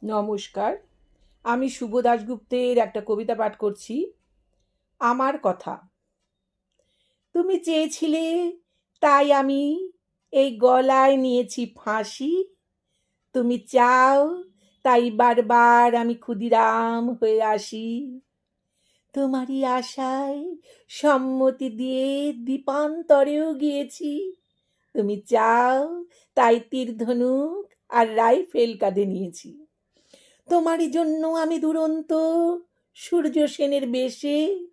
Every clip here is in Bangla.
নমস্কার। আমি শুভ দাশগুপ্তের একটা কবিতা পাঠ করছি। আমার কথা। তুমি চেয়েছিলে, তাই আমি এই গলায় নিয়েছি ফাঁসি। তুমি চাও, তাই বারবার আমি ক্ষুদিরাম হয়ে আসি। তোমারই আশায় সম্মতি দিয়ে দ্বীপান্তরেও গিয়েছি। তুমি চাও, তাই তীর ধনুক আর রাইফেল কাঁধে নিয়েছি। তোমারই জন্য আমি দুরন্ত সূর্য সেনের বেশে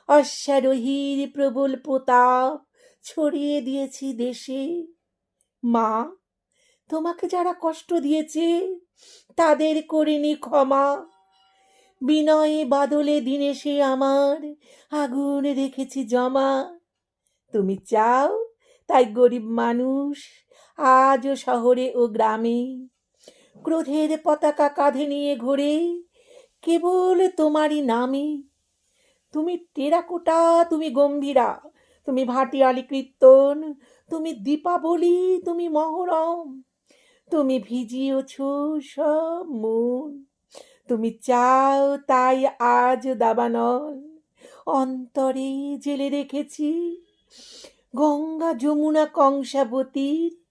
অশ্বারোহীর প্রবল প্রতাপ ছড়িয়ে দিয়েছি দেশে। মা, তোমাকে যারা কষ্ট দিয়েছে তাদের করিনি ক্ষমা। বিনয়ে বাদলে দিনে সে আমার আগুন রেখেছি জমা। তুমি চাও, তাই গরিব মানুষ আজও শহরে ও গ্রামে ক্রোধের পতাকা কাঁধে নিয়ে ঘোরে কেবল তোমারই নামে। তুমি টেরাকোটা, তুমি গম্ভীরা, তুমি ভাটিয়ালি কীর্তন, তুমি দীপাবলি, তুমি মহরম, তুমি ভিজিয়েছ সব মন। তুমি চাও, তাই আজ দাবানল অন্তরে জেলে রেখেছি। গঙ্গা যমুনা কংসাবতীর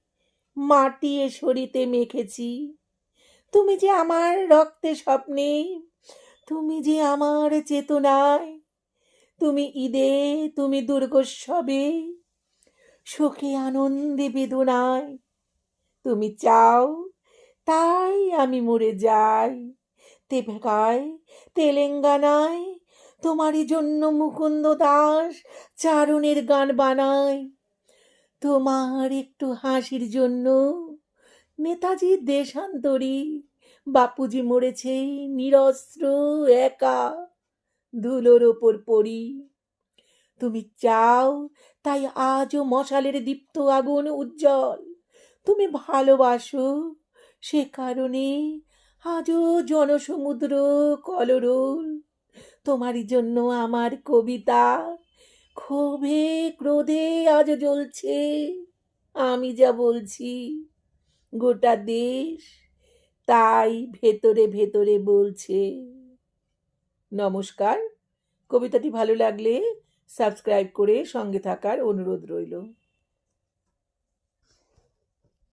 মাটি এ শরীতে মেখেছি। তুমি যে আমার রক্তে স্বপ্নে, তুমি যে আমার চেতনায়, তুমি ঈদে, তুমি দুর্গোৎসবে, সুখে আনন্দে বেদনায়। তুমি চাও, তাই আমি মরে যাই তেভেগায়, তেলেঙ্গানায়। তোমারই জন্য মুকুন্দ দাস চারণের গান বানায়। তোমার একটু হাসির জন্য নেতাজি দেশান্তরী, বাপুজি মরেছে নিরস্ত্র একা ধুলোর ওপর পড়ি। তুমি চাও, তাই আজও মশালের দীপ্ত আগুন উজ্জ্বল। তুমি ভালোবাসো, সে কারণে আজও জনসমুদ্র কলরোল। তোমারই জন্য আমার কবিতা ক্ষোভে ক্রোধে আজ জ্বলছে। আমি যা বলছি গোটা দেশ তাই ভেতরে ভেতরে বলছে। নমস্কার। কবিতাটি ভালো লাগলে সাবস্ক্রাইব করে সঙ্গে থাকার অনুরোধ রইল।